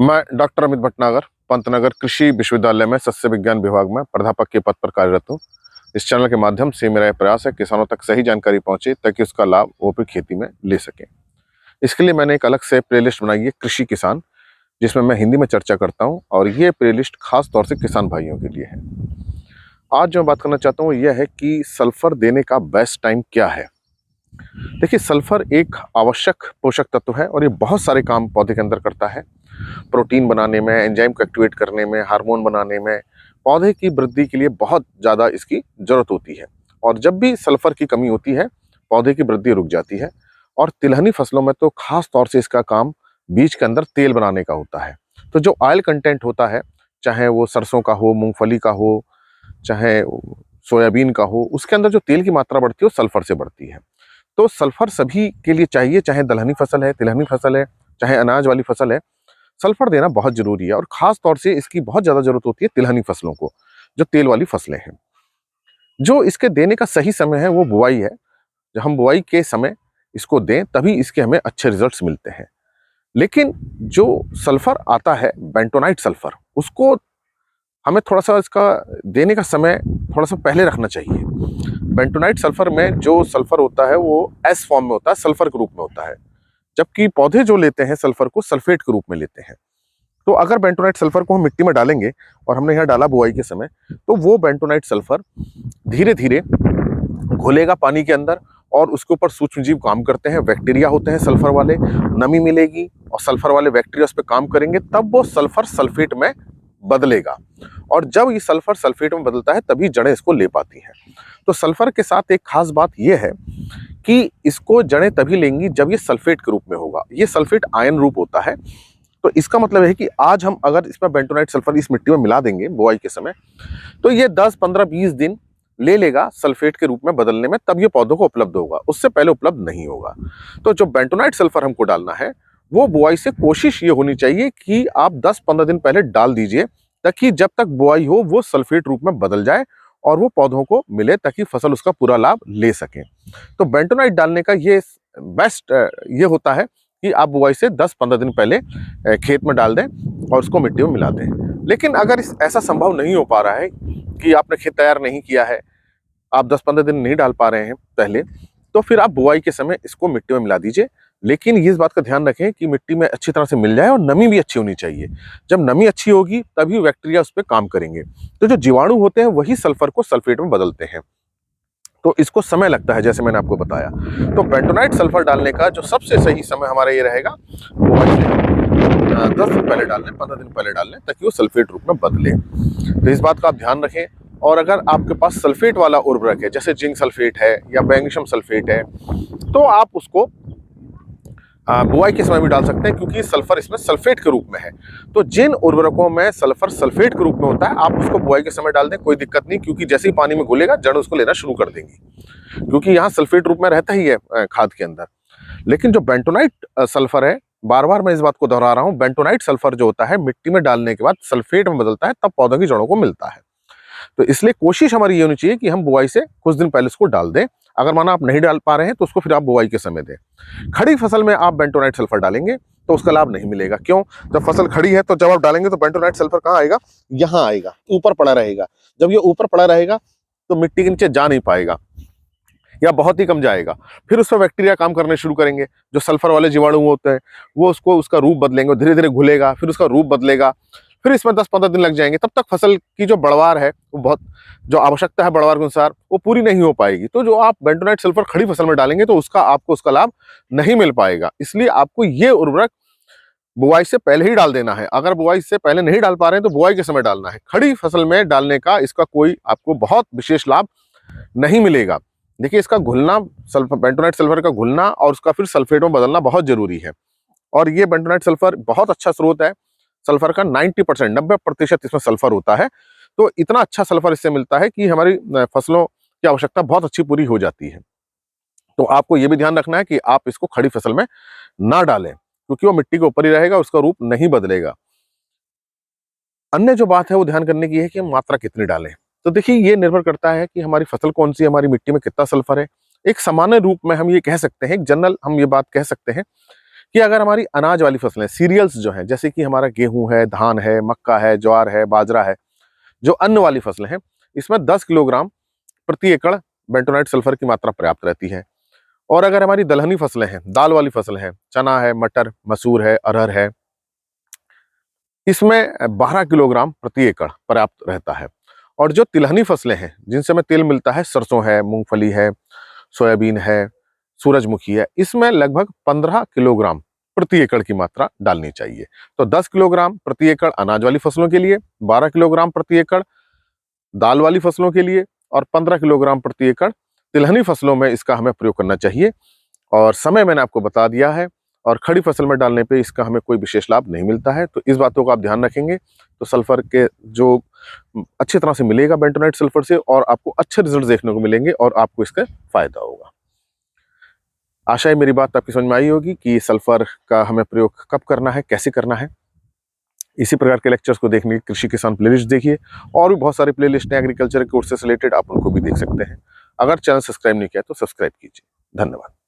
मैं डॉक्टर अमित भटनागर पंतनगर कृषि विश्वविद्यालय में सस्य विज्ञान विभाग में प्राध्यापक के पद पर कार्यरत हूँ। इस चैनल के माध्यम से मेरा यह प्रयास है किसानों तक सही जानकारी पहुंचे ताकि उसका लाभ वो भी खेती में ले सकें। इसके लिए मैंने एक अलग से प्लेलिस्ट बनाई है कृषि किसान, जिसमें मैं हिंदी में चर्चा करता हूँ और ये प्लेलिस्ट खास तौर से किसान भाइयों के लिए है। आज जो मैं बात करना चाहता हूँ यह है कि सल्फर देने का बेस्ट टाइम क्या है। देखिए, सल्फर एक आवश्यक पोषक तत्व है और ये बहुत सारे काम पौधे के अंदर करता है। प्रोटीन बनाने में, एंजाइम को एक्टिवेट करने में, हार्मोन बनाने में, पौधे की वृद्धि के लिए बहुत ज़्यादा इसकी ज़रूरत होती है। और जब भी सल्फर की कमी होती है, पौधे की वृद्धि रुक जाती है। और तिलहनी फसलों में तो खास तौर से इसका काम बीज के अंदर तेल बनाने का होता है। तो जो ऑयल कंटेंट होता है, चाहे वो सरसों का हो, मूंगफली का हो, चाहे सोयाबीन का हो, उसके अंदर जो तेल की मात्रा बढ़ती है वो सल्फर से बढ़ती है। तो सल्फर सभी के लिए चाहिए, चाहे दलहनी फसल है, तिलहनी फसल है, चाहे अनाज वाली फसल है। सल्फर देना बहुत जरूरी है और खास तौर से इसकी बहुत ज्यादा जरूरत होती है तिलहनी फसलों को, जो तेल वाली फसलें हैं। जो इसके देने का सही समय है वो बुआई है। जब हम बुआई के समय इसको दें तभी इसके हमें अच्छे रिजल्ट्स मिलते हैं। लेकिन जो सल्फर आता है, बेंटोनाइट सल्फर, उसको हमें थोड़ा सा इसका देने का समय थोड़ा सा पहले रखना चाहिए। बेंटोनाइट सल्फर में जो सल्फर होता है वो एस फॉर्म में होता है, सल्फर के रूप में होता है, जबकि पौधे जो लेते हैं सल्फर को सल्फेट के रूप में लेते हैं। तो अगर बेंटोनाइट सल्फर को हम मिट्टी में डालेंगे और हमने यहाँ डाला बुआई के समय, तो वो बेंटोनाइट सल्फर धीरे धीरे घुलेगा पानी के अंदर और उसके ऊपर सूक्ष्म जीव काम करते हैं, बैक्टीरिया होते हैं सल्फर वाले, नमी मिलेगी और सल्फर वाले बैक्टीरिया उस पर काम करेंगे, तब वो सल्फर सल्फेट में बदलेगा। और जब ये सल्फर सल्फेट में बदलता है तभी जड़ें इसको ले पाती हैं। तो सल्फर के साथ एक खास बात यह है कि इसको जड़ें तभी लेंगी जब ये सल्फेट के रूप में होगा। ये सल्फेट आयन रूप होता है। तो इसका मतलब है कि आज हम अगर इसमें बेंटोनाइट सल्फर इस मिट्टी में मिला देंगे बुआई के समय, तो ये 10, 15, 20 दिन ले लेगा सल्फेट के रूप में बदलने में, तब ये पौधों को उपलब्ध होगा, उससे पहले उपलब्ध नहीं होगा। तो जो बेंटोनाइट सल्फर हमको डालना है वो बुआई से कोशिश ये होनी चाहिए कि आप 10-15 दिन पहले डाल दीजिए, ताकि जब तक बुआई हो वो सल्फेट रूप में बदल जाए और वो पौधों को मिले, ताकि फसल उसका पूरा लाभ ले सके। तो बेंटोनाइट डालने का ये बेस्ट ये होता है कि आप बुआई से 10-15 दिन पहले खेत में डाल दें और उसको मिट्टी में मिला दें। लेकिन अगर ऐसा संभव नहीं हो पा रहा है कि आपने खेत तैयार नहीं किया है, आप 10-15 दिन नहीं डाल पा रहे हैं पहले, तो फिर आप बुआई के समय इसको मिट्टी में मिला दीजिए। लेकिन इस बात का ध्यान रखें कि मिट्टी में अच्छी तरह से मिल जाए और नमी भी अच्छी होनी चाहिए। जब नमी अच्छी होगी तभी बैक्टीरिया उस पर काम करेंगे। तो जो जीवाणु होते हैं वही सल्फर को सल्फेट में बदलते हैं। तो इसको समय लगता है, जैसे मैंने आपको बताया। तो बेंटोनाइट सल्फर डालने का जो सबसे सही समय हमारा ये रहेगा, बुआई से 10 दिन पहले डाल लें, 15 दिन पहले डाल लें, ताकि वो सल्फेट रूप में बदले। तो इस बात का आप ध्यान रखें। और अगर आपके पास सल्फेट वाला उर्वरक है, जैसे जिंक सल्फेट है या मैग्नीशियम सल्फेट है, तो आप उसको बुआई के समय भी डाल सकते हैं, क्योंकि सल्फर इसमें सल्फेट के रूप में है। तो जिन उर्वरकों में सल्फर सल्फेट के रूप में होता है, आप उसको बुआई के समय डाल दें, कोई दिक्कत नहीं, क्योंकि जैसे ही पानी में घुलेगा जड़ उसको लेना शुरू कर देंगी, क्योंकि यहाँ सल्फेट रूप में रहता ही है खाद के अंदर। लेकिन जो बेंटोनाइट सल्फर है, बार बार मैं इस बात को दोहरा रहा हूँ, बेंटोनाइट सल्फर जो होता है मिट्टी में डालने के बाद सल्फेट में बदलता है, तब पौधों की जड़ों को मिलता है। तो इसलिए कोशिश हमारी ये होनी चाहिए कि हम बुआई से कुछ दिन पहले उसको डाल दें। अगर माना आप नहीं डाल पा रहे हैं तो उसको फिर आप बुआई के समय दें। खड़ी फसल में आप बेंटोनाइट सल्फर डालेंगे तो उसका लाभ नहीं मिलेगा। क्यों? जब फसल खड़ी है तो जब आप डालेंगे तो बेंटोनाइट सल्फर कहाँ आएगा? यहाँ आएगा, ऊपर पड़ा रहेगा। जब ये ऊपर पड़ा रहेगा तो मिट्टी के नीचे जा नहीं पाएगा या बहुत ही कम जाएगा। फिर उस पर बैक्टीरिया काम करने शुरू करेंगे, जो सल्फर वाले जीवाणु होते हैं, वो उसका रूप बदलेंगे, धीरे धीरे घुलेगा, फिर उसका रूप बदलेगा, फिर इसमें 10-15 दिन लग जाएंगे। तब तक फसल की जो बढ़वार है, वो बहुत जो आवश्यकता है बढ़वार के अनुसार, वो पूरी नहीं हो पाएगी। तो जो आप बेंटोनाइट सल्फर खड़ी फसल में डालेंगे तो आपको उसका लाभ नहीं मिल पाएगा। इसलिए आपको ये उर्वरक बुआई से पहले ही डाल देना है। अगर बुआई से पहले नहीं डाल पा रहे हैं तो बुआई के समय डालना है। खड़ी फसल में डालने का इसका कोई आपको बहुत विशेष लाभ नहीं मिलेगा। देखिए, इसका घुलना, बेंटोनाइट सल्फर का घुलना और उसका फिर सल्फेट में बदलना बहुत जरूरी है। और ये बेंटोनाइट सल्फर बहुत अच्छा स्रोत है सल्फर का। 90% इसमें सल्फर होता है। तो इतना अच्छा सल्फर इससे मिलता है कि हमारी फसलों की आवश्यकता बहुत अच्छी पूरी हो जाती है। तो आपको यह भी ध्यान रखना है कि आप इसको खड़ी फसल में ना डालें, क्योंकि वो मिट्टी के ऊपर ही रहेगा, उसका रूप नहीं बदलेगा। अन्य जो बात है वो ध्यान करने की है कि हम मात्रा कितनी डालें। तो देखिए, ये निर्भर करता है कि हमारी फसल कौन सी है, हमारी मिट्टी में कितना सल्फर है। एक सामान्य रूप में हम ये कह सकते हैं, एक जनरल हम ये बात कह सकते हैं कि अगर हमारी अनाज वाली फसलें, सीरियल्स जो हैं, जैसे कि हमारा गेहूं है, धान है, मक्का है, ज्वार है, बाजरा है, जो अन्न वाली फसलें हैं, इसमें 10 किलोग्राम प्रति एकड़ बेंटोनाइट सल्फर की मात्रा पर्याप्त रहती है। और अगर हमारी दलहनी फसलें हैं, दाल वाली फसलें हैं, चना है, मटर, मसूर है, अरहर है, इसमें 12 किलोग्राम प्रति एकड़ पर्याप्त रहता है। और जो तिलहनी फसलें हैं, जिनसे हमें तेल मिलता है, सरसों है, मूंगफली है, सोयाबीन है, सूरजमुखी है, इसमें लगभग 15 किलोग्राम प्रति एकड़ की मात्रा डालनी चाहिए। तो 10 किलोग्राम प्रति एकड़ अनाज वाली फसलों के लिए, 12 किलोग्राम प्रति एकड़ दाल वाली फसलों के लिए और 15 किलोग्राम प्रति एकड़ तिलहनी फसलों में इसका हमें प्रयोग करना चाहिए। और समय मैंने आपको बता दिया है, और खड़ी फसल में डालने पे इसका हमें कोई विशेष लाभ नहीं मिलता है। तो इस बातों का आप ध्यान रखेंगे तो सल्फर के जो अच्छी तरह से मिलेगा बेंटोनाइट सल्फर से, और आपको अच्छे रिजल्ट देखने को मिलेंगे और आपको इसका फायदा होगा। आशा है मेरी बात आपकी समझ में आई होगी कि सल्फर का हमें प्रयोग कब करना है, कैसे करना है। इसी प्रकार के लेक्चर्स को देखने के कृषि किसान प्लेलिस्ट देखिए, और भी बहुत सारे प्लेलिस्ट हैं एग्रीकल्चर कोर्स से रिलेटेड, आप उनको भी देख सकते हैं। अगर चैनल सब्सक्राइब नहीं किया तो सब्सक्राइब कीजिए। धन्यवाद।